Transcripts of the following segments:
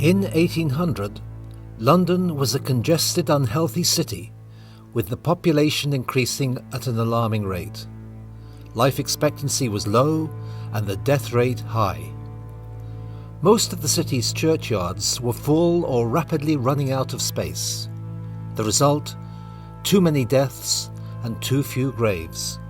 In 1800, London was a congested, unhealthy city, with the population increasing at an alarming rate. Life expectancy was low and the death rate high. Most of the city's churchyards were full or rapidly running out of space. The result? Too many deaths and too few graves.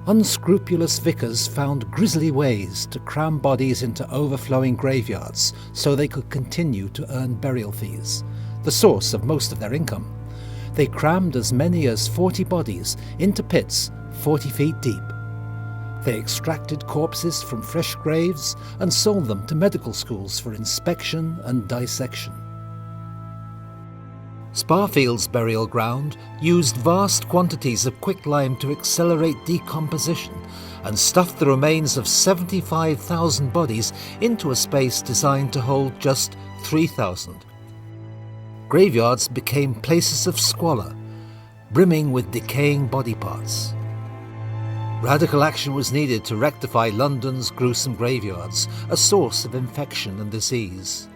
Unscrupulous vicars found grisly ways to cram bodies into overflowing graveyards so they could continue to earn burial fees, the source of most of their income. They crammed as many as 40 bodies into pits 40 feet deep. They extracted corpses from fresh graves and sold them to medical schools for inspection and dissection. Sparfield's burial ground used vast quantities of quicklime to accelerate decomposition and stuffed the remains of 75,000 bodies into a space designed to hold just 3,000. Graveyards became places of squalor, brimming with decaying body parts. Radical action was needed to rectify London's gruesome graveyards, a source of infection and disease.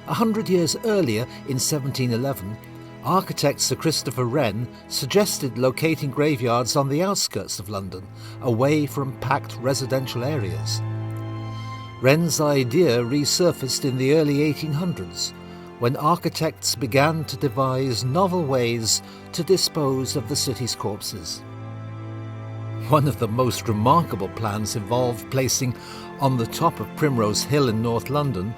100 years earlier, in 1711, architect Sir Christopher Wren suggested locating graveyards on the outskirts of London, away from packed residential areas. Wren's idea resurfaced in the early 1800s, when architects began to devise novel ways to dispose of the city's corpses. One of the most remarkable plans involved placing on the top of Primrose Hill in North London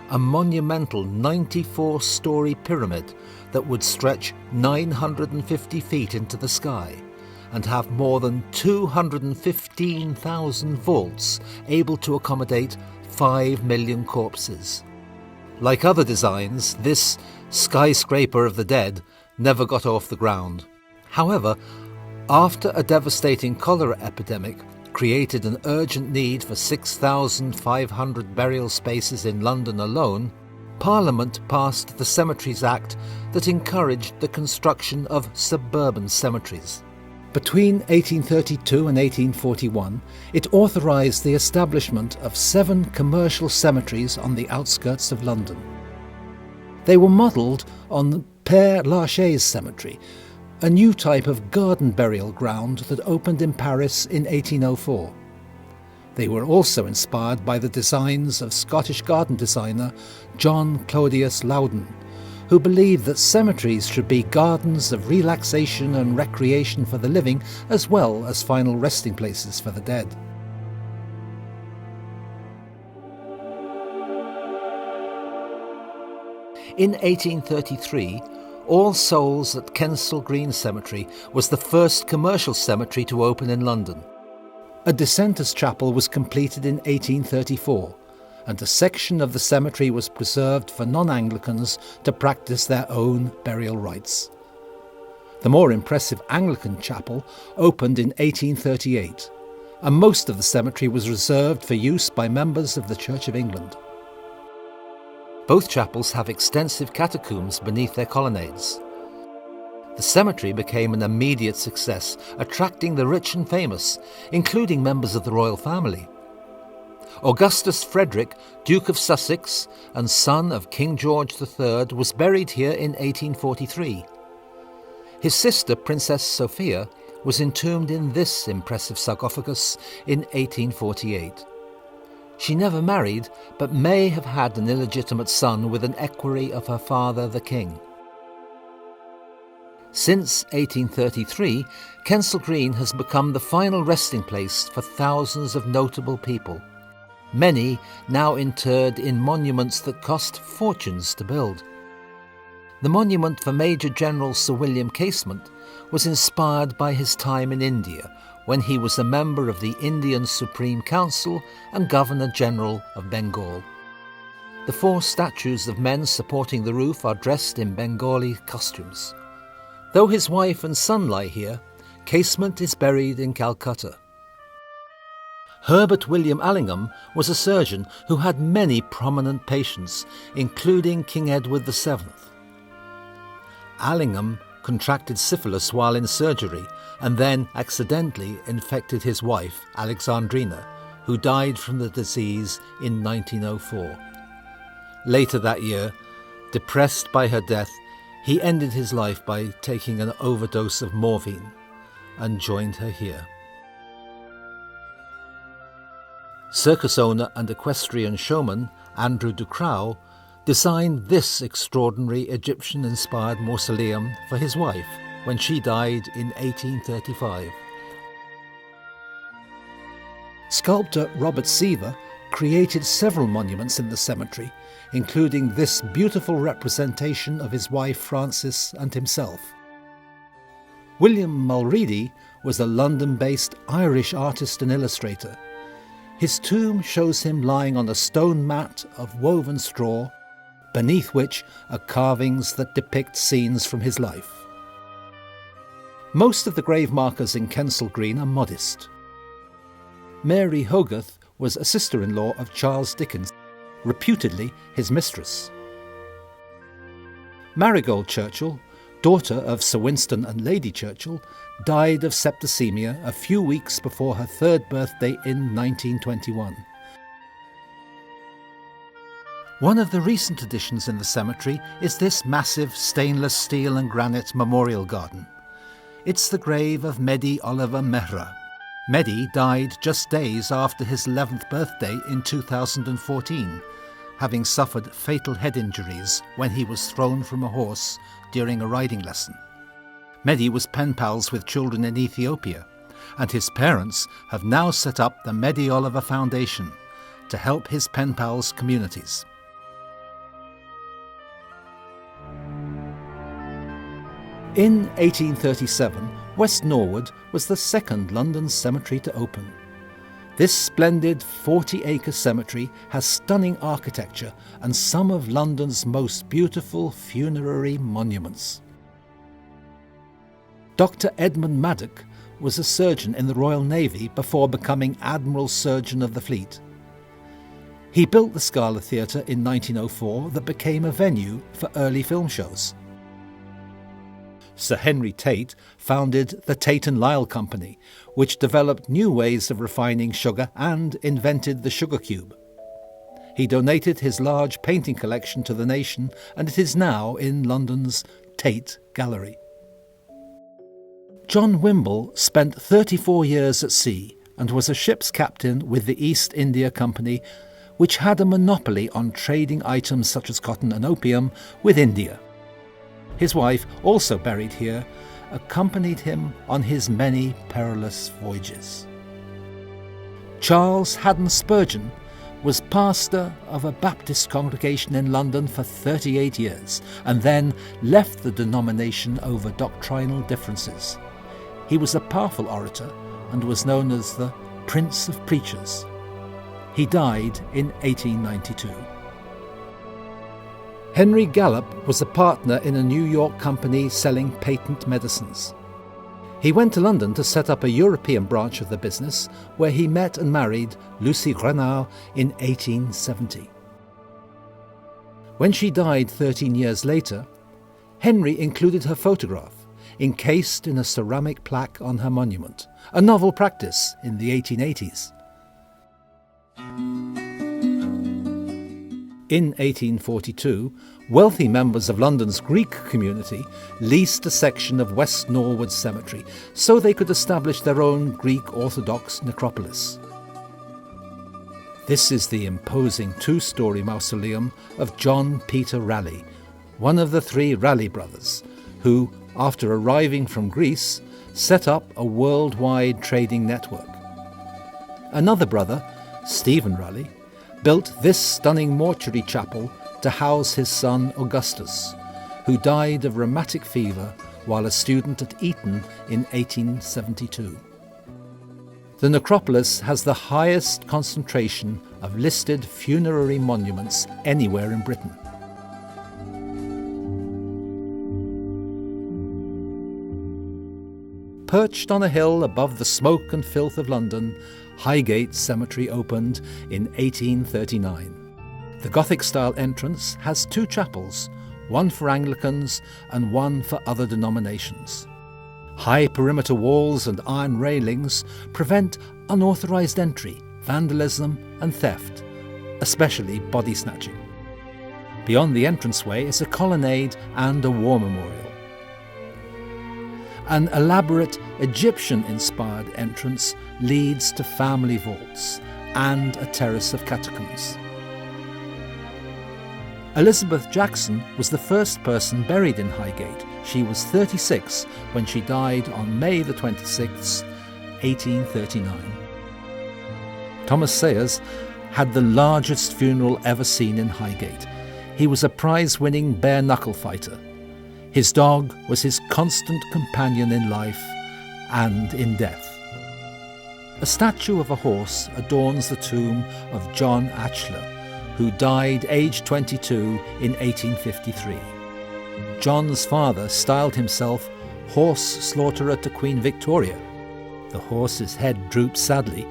a monumental 94-storey pyramid that would stretch 950 feet into the sky and have more than 215,000 vaults able to accommodate 5 million corpses. Like other designs, this skyscraper of the dead never got off the ground. However, after a devastating cholera epidemic created an urgent need for 6,500 burial spaces in London alone, Parliament passed the Cemeteries Act that encouraged the construction of suburban cemeteries. Between 1832 and 1841, it authorised the establishment of 7 commercial cemeteries on the outskirts of London. They were modelled on Père Lachaise Cemetery, a new type of garden burial ground that opened in Paris in 1804. They were also inspired by the designs of Scottish garden designer John Claudius Loudon, who believed that cemeteries should be gardens of relaxation and recreation for the living, as well as final resting places for the dead. In 1833, All Souls at Kensal Green Cemetery was the first commercial cemetery to open in London. A dissenters' chapel was completed in 1834, and a section of the cemetery was preserved for non-Anglicans to practice their own burial rites. The more impressive Anglican chapel opened in 1838, and most of the cemetery was reserved for use by members of the Church of England. Both chapels have extensive catacombs beneath their colonnades. The cemetery became an immediate success, attracting the rich and famous, including members of the royal family. Augustus Frederick, Duke of Sussex and son of King George III, was buried here in 1843. His sister, Princess Sophia, was entombed in this impressive sarcophagus in 1848. She never married, but may have had an illegitimate son with an equerry of her father, the king. Since 1833, Kensal Green has become the final resting place for thousands of notable people, many now interred in monuments that cost fortunes to build. The monument for Major General Sir William Casement was inspired by his time in India, when he was a member of the Indian Supreme Council and Governor-General of Bengal. The 4 statues of men supporting the roof are dressed in Bengali costumes. Though his wife and son lie here, Casement is buried in Calcutta. Herbert William Allingham was a surgeon who had many prominent patients, including King Edward VII. Allingham contracted syphilis while in surgery and then accidentally infected his wife, Alexandrina, who died from the disease in 1904. Later that year, depressed by her death, he ended his life by taking an overdose of morphine and joined her here. Circus owner and equestrian showman Andrew Ducrow designed this extraordinary Egyptian-inspired mausoleum for his wife when she died in 1835. Sculptor Robert Seaver created several monuments in the cemetery, including this beautiful representation of his wife Frances and himself. William Mulready was a London-based Irish artist and illustrator. His tomb shows him lying on a stone mat of woven straw, beneath which are carvings that depict scenes from his life. Most of the grave markers in Kensal Green are modest. Mary Hogarth was a sister-in-law of Charles Dickens, reputedly his mistress. Marigold Churchill, daughter of Sir Winston and Lady Churchill, died of septicemia a few weeks before her third birthday in 1921. One of the recent additions in the cemetery is this massive stainless steel and granite memorial garden. It's the grave of Mehdi Oliver Mehra. Mehdi died just days after his 11th birthday in 2014, having suffered fatal head injuries when he was thrown from a horse during a riding lesson. Mehdi was pen pals with children in Ethiopia, and his parents have now set up the Mehdi Oliver Foundation to help his pen pals' communities. In 1837, West Norwood was the second London cemetery to open. This splendid 40-acre cemetery has stunning architecture and some of London's most beautiful funerary monuments. Dr. Edmund Maddock was a surgeon in the Royal Navy before becoming Admiral Surgeon of the Fleet. He built the Scala Theatre in 1904 that became a venue for early film shows. Sir Henry Tate founded the Tate and Lyle Company, which developed new ways of refining sugar and invented the sugar cube. He donated his large painting collection to the nation, and it is now in London's Tate Gallery. John Wimble spent 34 years at sea and was a ship's captain with the East India Company, which had a monopoly on trading items such as cotton and opium with India. His wife, also buried here, accompanied him on his many perilous voyages. Charles Haddon Spurgeon was pastor of a Baptist congregation in London for 38 years and then left the denomination over doctrinal differences. He was a powerful orator and was known as the Prince of Preachers. He died in 1892. Henry Gallup was a partner in a New York company selling patent medicines. He went to London to set up a European branch of the business, where he met and married Lucy Renard in 1870. When she died 13 years later, Henry included her photograph, encased in a ceramic plaque on her monument, a novel practice in the 1880s. In 1842, wealthy members of London's Greek community leased a section of West Norwood Cemetery so they could establish their own Greek Orthodox necropolis. This is the imposing two-storey mausoleum of John Peter Raleigh, one of the three Raleigh brothers, who, after arriving from Greece, set up a worldwide trading network. Another brother, Stephen Raleigh, built this stunning mortuary chapel to house his son Augustus, who died of rheumatic fever while a student at Eton in 1872. The necropolis has the highest concentration of listed funerary monuments anywhere in Britain. Perched on a hill above the smoke and filth of London, Highgate Cemtery opened in 1839. The Gothic-style entrance has two chapels, one for Anglicans and one for other denominations. High perimeter walls and iron railings prevent unauthorized entry, vandalism and theft, especially body snatching. Beyond the entranceway is a colonnade and a war memorial. An elaborate Egyptian-inspired entrance leads to family vaults and a terrace of catacombs. Elizabeth Jackson was the first person buried in Highgate. She was 36 when she died on May the 26th, 1839. Thomas Sayers had the largest funeral ever seen in Highgate. He was a prize-winning bare-knuckle fighter. His dog was his constant companion in life and in death. A statue of a horse adorns the tomb of John Atchler, who died aged 22 in 1853. John's father styled himself horse slaughterer to Queen Victoria. The horse's head droops sadly.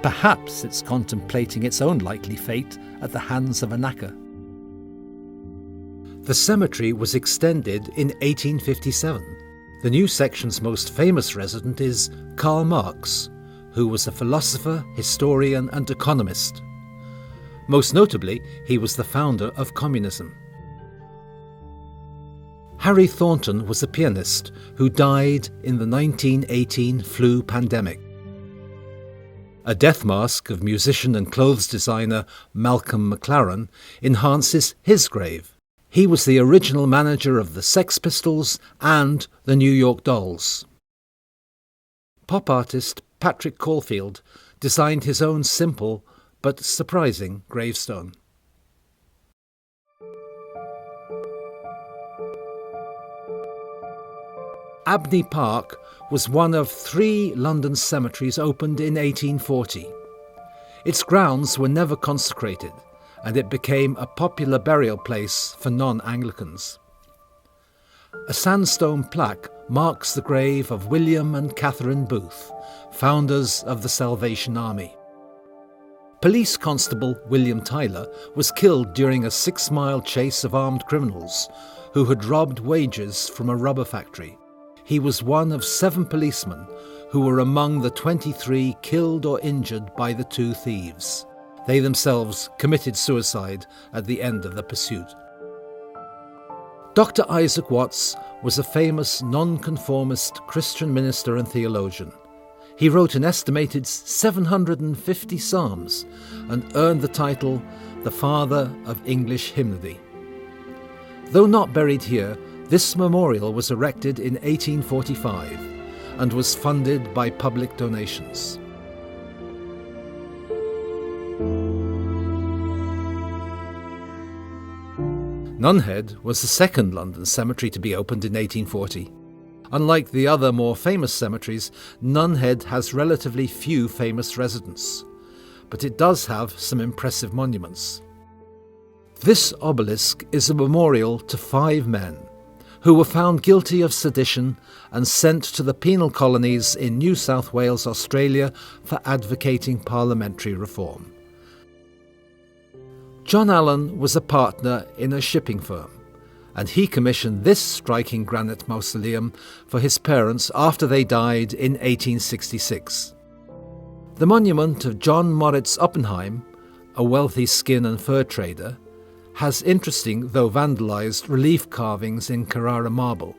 Perhaps it's contemplating its own likely fate at the hands of a knacker. The cemetery was extended in 1857. The new section's most famous resident is Karl Marx, who was a philosopher, historian and economist. Most notably, he was the founder of communism. Harry Thornton was a pianist who died in the 1918 flu pandemic. A death mask of musician and clothes designer Malcolm McLaren enhances his grave. He was the original manager of the Sex Pistols and the New York Dolls. Pop artist Patrick Caulfield designed his own simple but surprising gravestone. Abney Park was one of 3 London cemeteries opened in 1840. Its grounds were never consecrated, and it became a popular burial place for non-Anglicans. A sandstone plaque marks the grave of William and Catherine Booth, founders of the Salvation Army. Police Constable William Tyler was killed during a 6-mile chase of armed criminals who had robbed wages from a rubber factory. He was one of 7 policemen who were among the 23 killed or injured by the 2 thieves. They themselves committed suicide at the end of the pursuit. Dr. Isaac Watts was a famous nonconformist Christian minister and theologian. He wrote an estimated 750 psalms and earned the title the Father of English Hymnody. Though not buried here, this memorial was erected in 1845 and was funded by public donations. Nunhead was the second London cemetery to be opened in 1840. Unlike the other more famous cemeteries, Nunhead has relatively few famous residents, but it does have some impressive monuments. This obelisk is a memorial to 5 men who were found guilty of sedition and sent to the penal colonies in New South Wales, Australia, for advocating parliamentary reform. John Allen was a partner in a shipping firm, and he commissioned this striking granite mausoleum for his parents after they died in 1866. The monument of John Moritz Oppenheim, a wealthy skin and fur trader, has interesting, though vandalised, relief carvings in Carrara marble.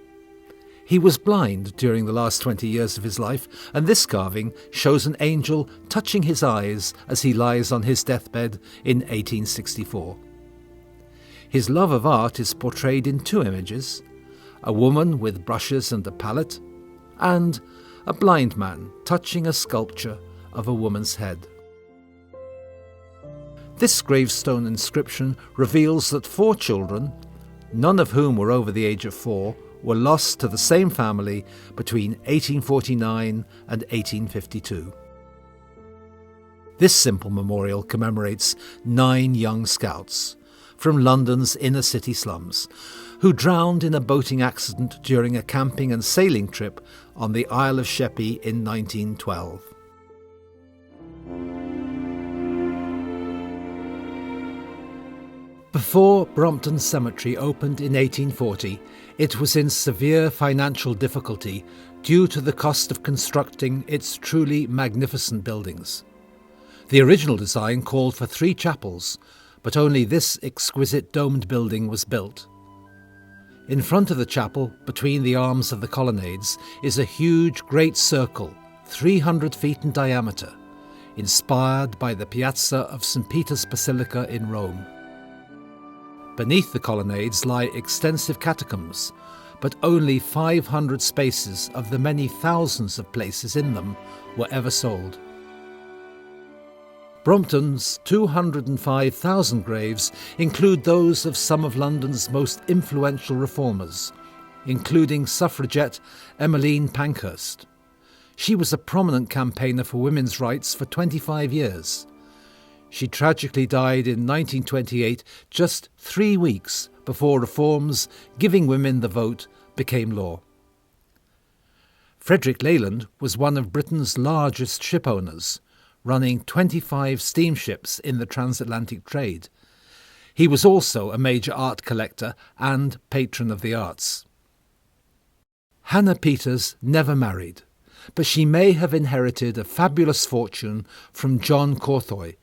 He was blind during the last 20 years of his life, and this carving shows an angel touching his eyes as he lies on his deathbed in 1864. His love of art is portrayed in 2 images, a woman with brushes and a palette, and a blind man touching a sculpture of a woman's head. This gravestone inscription reveals that 4 children, none of whom were over the age of 4, were lost to the same family between 1849 and 1852. This simple memorial commemorates 9 young scouts from London's inner city slums who drowned in a boating accident during a camping and sailing trip on the Isle of Sheppey in 1912. Before Brompton Cemetery opened in 1840, it was in severe financial difficulty due to the cost of constructing its truly magnificent buildings. The original design called for 3 chapels, but only this exquisite domed building was built. In front of the chapel, between the arms of the colonnades, is a huge great circle, 300 feet in diameter, inspired by the piazza of St. Peter's Basilica in Rome. Beneath the colonnades lie extensive catacombs, but only 500 spaces of the many thousands of places in them were ever sold. Brompton's 205,000 graves include those of some of London's most influential reformers, including suffragette Emmeline Pankhurst. She was a prominent campaigner for women's rights for 25 years. She tragically died in 1928, just 3 weeks before reforms giving women the vote became law. Frederick Leyland was one of Britain's largest ship owners, running 25 steamships in the transatlantic trade. He was also a major art collector and patron of the arts. Hannah Peters never married, but she may have inherited a fabulous fortune from John Corthoy,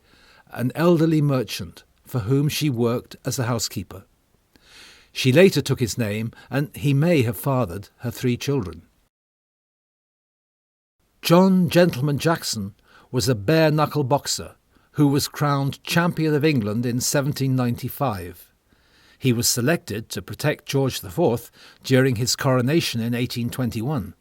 an elderly merchant for whom she worked as a housekeeper. She later took his name, and he may have fathered her 3 children. John Gentleman Jackson was a bare-knuckle boxer who was crowned Champion of England in 1795. He was selected to protect George IV during his coronation in 1821.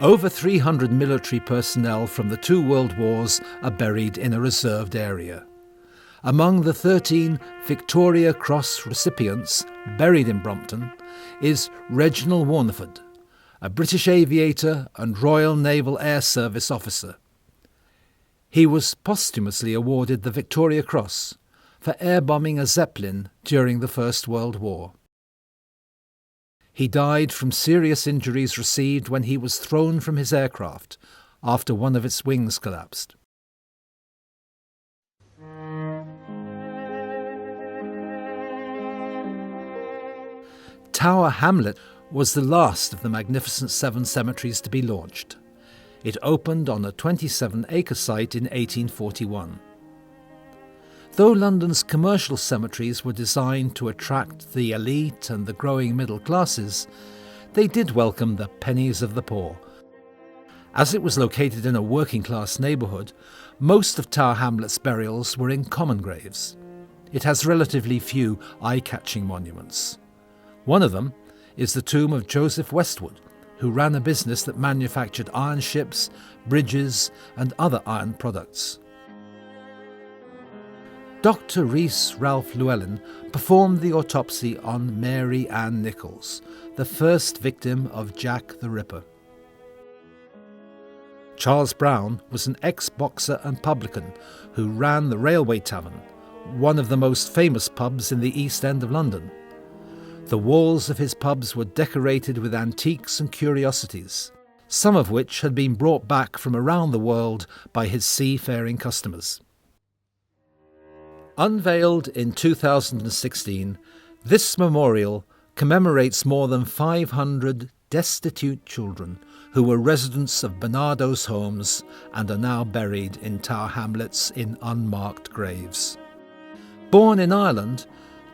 Over 300 military personnel from the 2 world wars are buried in a reserved area. Among the 13 Victoria Cross recipients buried in Brompton is Reginald Warneford, a British aviator and Royal Naval Air Service officer. He was posthumously awarded the Victoria Cross for airbombing a Zeppelin during the First World War. He died from serious injuries received when he was thrown from his aircraft after one of its wings collapsed. Tower Hamlet was the last of the magnificent 7 cemeteries to be launched. It opened on a 27-acre site in 1841. Though London's commercial cemeteries were designed to attract the elite and the growing middle classes, they did welcome the pennies of the poor. As it was located in a working-class neighbourhood, most of Tower Hamlet's burials were in common graves. It has relatively few eye-catching monuments. One of them is the tomb of Joseph Westwood, who ran a business that manufactured iron ships, bridges, and other iron products. Dr. Rhys Ralph Llewellyn performed the autopsy on Mary Ann Nichols, the first victim of Jack the Ripper. Charles Brown was an ex-boxer and publican who ran the Railway Tavern, one of the most famous pubs in the East End of London. The walls of his pubs were decorated with antiques and curiosities, some of which had been brought back from around the world by his seafaring customers. Unveiled in 2016, this memorial commemorates more than 500 destitute children who were residents of Barnardo's homes and are now buried in Tower Hamlets in unmarked graves. Born in Ireland,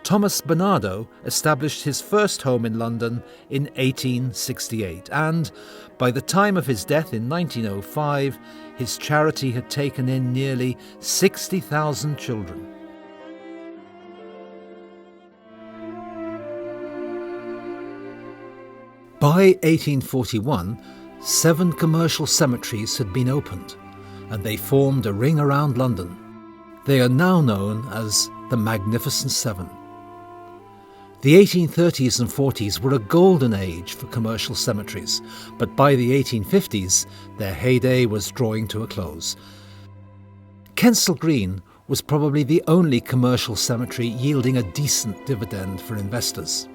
Thomas Barnardo established his first home in London in 1868, and by the time of his death in 1905, his charity had taken in nearly 60,000 children. By 1841, 7 commercial cemeteries had been opened, and they formed a ring around London. They are now known as the Magnificent Seven. The 1830s and 40s were a golden age for commercial cemeteries, but by the 1850s, their heyday was drawing to a close. Kensal Green was probably the only commercial cemetery yielding a decent dividend for investors.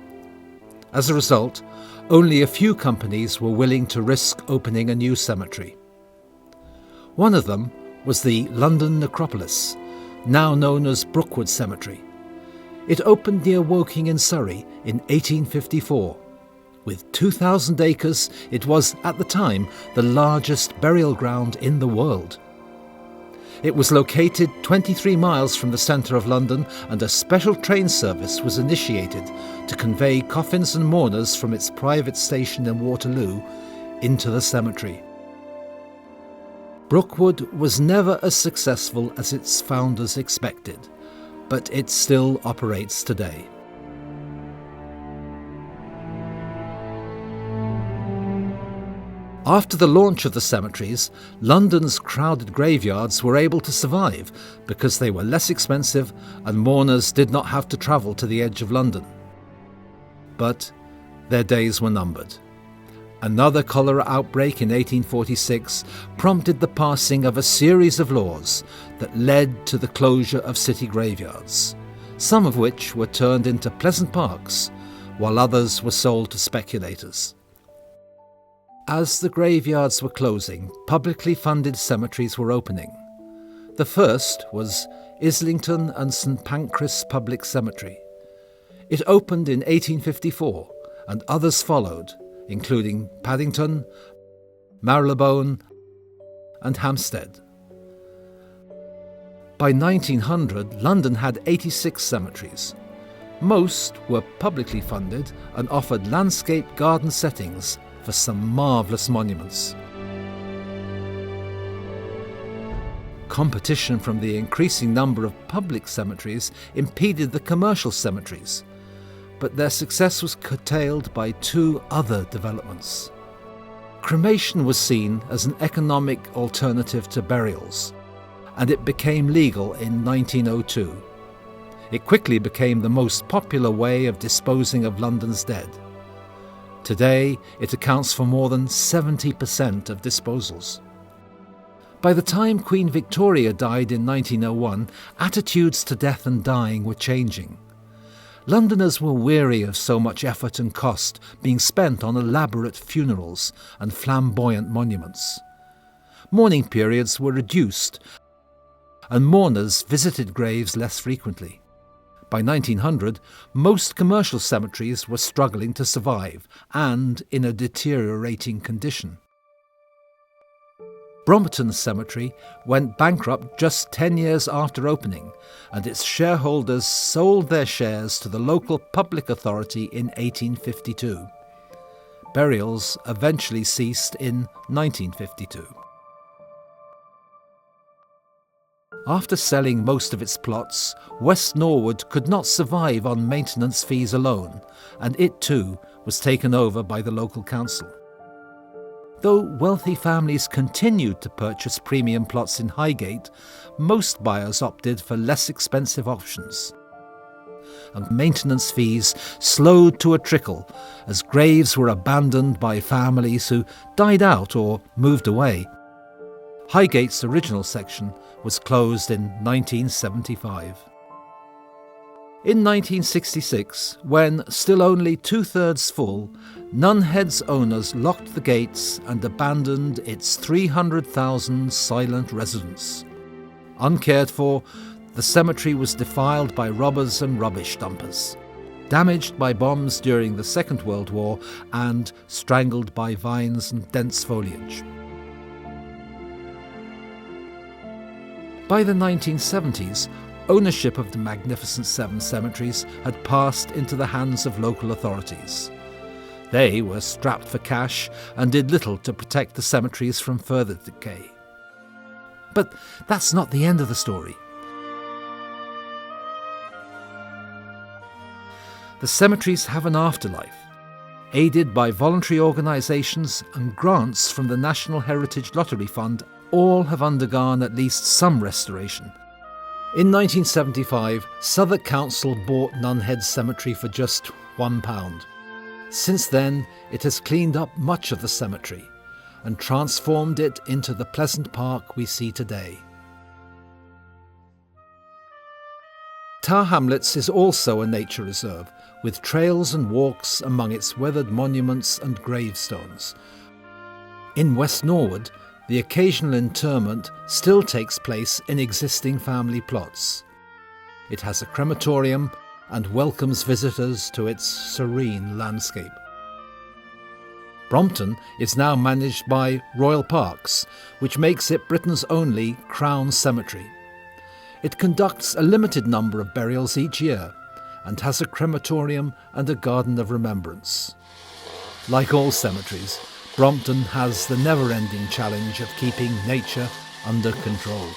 As a result, only a few companies were willing to risk opening a new cemetery. One of them was the London Necropolis, now known as Brookwood Cemetery. It opened near Woking in Surrey in 1854. With 2,000 acres, it was, at the time, the largest burial ground in the world. It was located 23 miles from the centre of London, and a special train service was initiated to convey coffins and mourners from its private station in Waterloo into the cemetery. Brookwood was never as successful as its founders expected, but it still operates today. After the launch of the cemeteries, London's crowded graveyards were able to survive because they were less expensive and mourners did not have to travel to the edge of London. But their days were numbered. Another cholera outbreak in 1846 prompted the passing of a series of laws that led to the closure of city graveyards, some of which were turned into pleasant parks, while others were sold to speculators. As the graveyards were closing, publicly funded cemeteries were opening. The first was Islington and St Pancras Public Cemetery. It opened in 1854, and others followed, including Paddington, Marylebone and Hampstead. By 1900, London had 86 cemeteries. Most were publicly funded and offered landscape garden settings for some marvellous monuments. Competition from the increasing number of public cemeteries impeded the commercial cemeteries, but their success was curtailed by two other developments. Cremation was seen as an economic alternative to burials, and it became legal in 1902. It quickly became the most popular way of disposing of London's dead. Today, it accounts for more than 70% of disposals. By the time Queen Victoria died in 1901, attitudes to death and dying were changing. Londoners were weary of so much effort and cost being spent on elaborate funerals and flamboyant monuments. Mourning periods were reduced, and mourners visited graves less frequently. By 1900, most commercial cemeteries were struggling to survive and in a deteriorating condition. Brompton Cemetery went bankrupt just 10 years after opening, and its shareholders sold their shares to the local public authority in 1852. Burials eventually ceased in 1952. After selling most of its plots, West Norwood could not survive on maintenance fees alone, and it too was taken over by the local council. Though wealthy families continued to purchase premium plots in Highgate, most buyers opted for less expensive options. And maintenance fees slowed to a trickle as graves were abandoned by families who died out or moved away. Highgate's original section was closed in 1975. In 1966, when still only 2/3 full, Nunhead's owners locked the gates and abandoned its 300,000 silent residents. Uncared for, the cemetery was defiled by robbers and rubbish dumpers, damaged by bombs during the Second World War, and strangled by vines and dense foliage. By the 1970s, ownership of the Magnificent Seven cemeteries had passed into the hands of local authorities. They were strapped for cash and did little to protect the cemeteries from further decay. But that's not the end of the story. The cemeteries have an afterlife. Aided by voluntary organisations and grants from the National Heritage Lottery Fund, all have undergone at least some restoration. In 1975, Southwark Council bought Nunhead Cemetery for just £1. Since then, it has cleaned up much of the cemetery and transformed it into the pleasant park we see today. Hamlets is also a nature reserve, with trails and walks among its weathered monuments and gravestones. In West Norwood, the occasional interment still takes place in existing family plots. It has a crematorium and welcomes visitors to its serene landscape. Brompton is now managed by Royal Parks, which makes it Britain's only Crown cemetery. It conducts a limited number of burials each year and has a crematorium and a garden of remembrance. Like all cemeteries, Brompton has the never-ending challenge of keeping nature under control.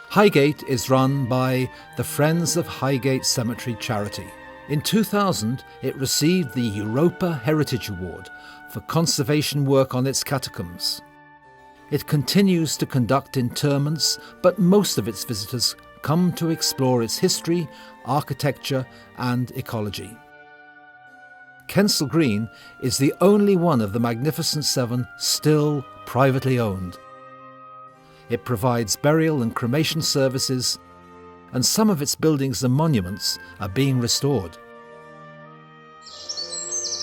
Highgate is run by the Friends of Highgate Cemetery charity. In 2000, it received the Europa Heritage Award for conservation work on its catacombs. It continues to conduct interments, but most of its visitors come to explore its history, architecture and ecology. Kensal Green is the only one of the Magnificent Seven still privately owned. It provides burial and cremation services, and some of its buildings and monuments are being restored.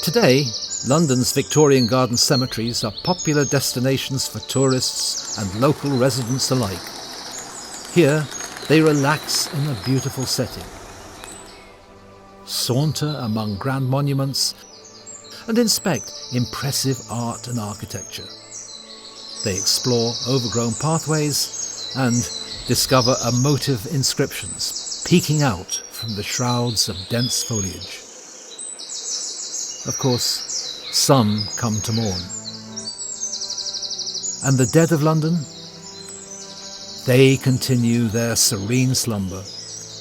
Today, London's Victorian garden cemeteries are popular destinations for tourists and local residents alike. Here, they relax in a beautiful setting, saunter among grand monuments, and inspect impressive art and architecture. They explore overgrown pathways and discover emotive inscriptions peeking out from the shrouds of dense foliage. Of course, some come to mourn. And the dead of London? They continue their serene slumber,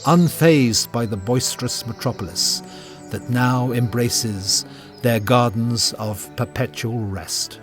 unfazed by the boisterous metropolis that now embraces their gardens of perpetual rest.